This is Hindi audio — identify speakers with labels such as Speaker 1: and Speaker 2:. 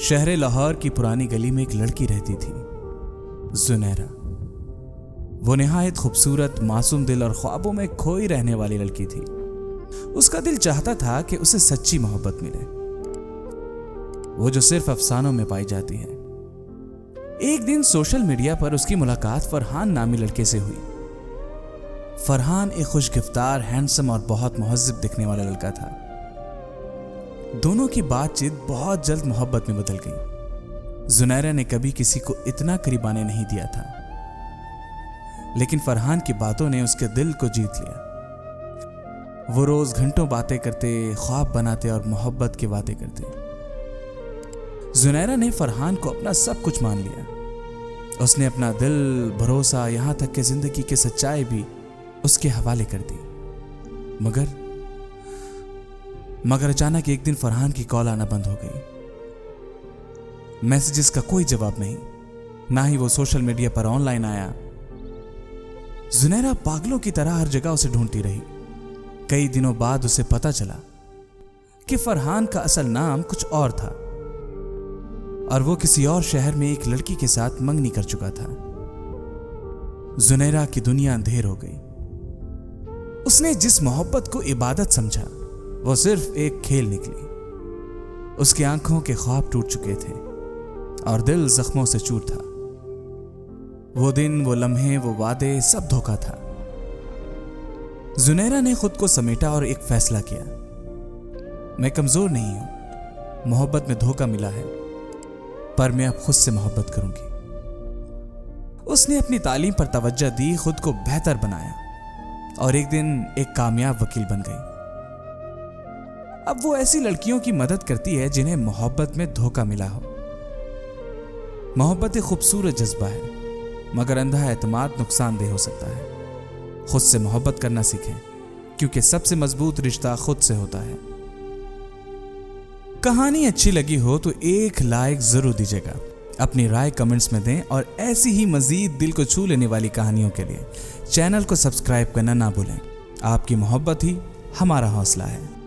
Speaker 1: शहर लाहौर की पुरानी गली में एक लड़की रहती थी, जुनैरा। वो निहायत खूबसूरत, मासूम दिल और ख्वाबों में खोई रहने वाली लड़की थी। उसका दिल चाहता था कि उसे सच्ची मोहब्बत मिले, वो जो सिर्फ अफसानों में पाई जाती है। एक दिन सोशल मीडिया पर उसकी मुलाकात फरहान नामी लड़के से हुई। फरहान एक खुशगिफ्तार, हैंडसम और बहुत मुहज्जिब दिखने वाला लड़का था। दोनों की बातचीत बहुत जल्द मोहब्बत में बदल गई। जुनैरा ने कभी किसी को इतना करीब आने नहीं दिया था, लेकिन फरहान की बातों ने उसके दिल को जीत लिया। वो रोज घंटों बातें करते, ख्वाब बनाते और मोहब्बत की बातें करते। जुनैरा ने फरहान को अपना सब कुछ मान लिया। उसने अपना दिल, भरोसा, यहां तक कि जिंदगी की सच्चाई भी उसके हवाले कर दी। मगर अचानक एक दिन फरहान की कॉल आना बंद हो गई। मैसेजेस का कोई जवाब नहीं, ना ही वो सोशल मीडिया पर ऑनलाइन आया। जुनैरा पागलों की तरह हर जगह उसे ढूंढती रही। कई दिनों बाद उसे पता चला कि फरहान का असल नाम कुछ और था और वो किसी और शहर में एक लड़की के साथ मंगनी कर चुका था। जुनैरा की दुनिया अंधेर हो गई। उसने जिस मोहब्बत को इबादत समझा, वो सिर्फ एक खेल निकली। उसकी आंखों के ख्वाब टूट चुके थे और दिल जख्मों से चूर था। वो दिन, वो लम्हे, वो वादे, सब धोखा था। जुनैरा ने खुद को समेटा और एक फैसला किया, मैं कमजोर नहीं हूं, मोहब्बत में धोखा मिला है, पर मैं अब खुद से मोहब्बत करूंगी। उसने अपनी तालीम पर तवज्जो दी, खुद को बेहतर बनाया और एक दिन एक कामयाब वकील बन गई। अब वो ऐसी लड़कियों की मदद करती है जिन्हें मोहब्बत में धोखा मिला हो। मोहब्बत एक खूबसूरत जज्बा है, मगर अंधा एतमाद नुकसानदेह हो सकता है। खुद से मोहब्बत करना सीखें, क्योंकि सबसे मजबूत रिश्ता खुद से होता है। कहानी अच्छी लगी हो तो एक लाइक जरूर दीजिएगा, अपनी राय कमेंट्स में दें और ऐसी ही मजीद दिल को छू लेने वाली कहानियों के लिए चैनल को सब्सक्राइब करना ना भूलें। आपकी मोहब्बत ही हमारा हौसला है।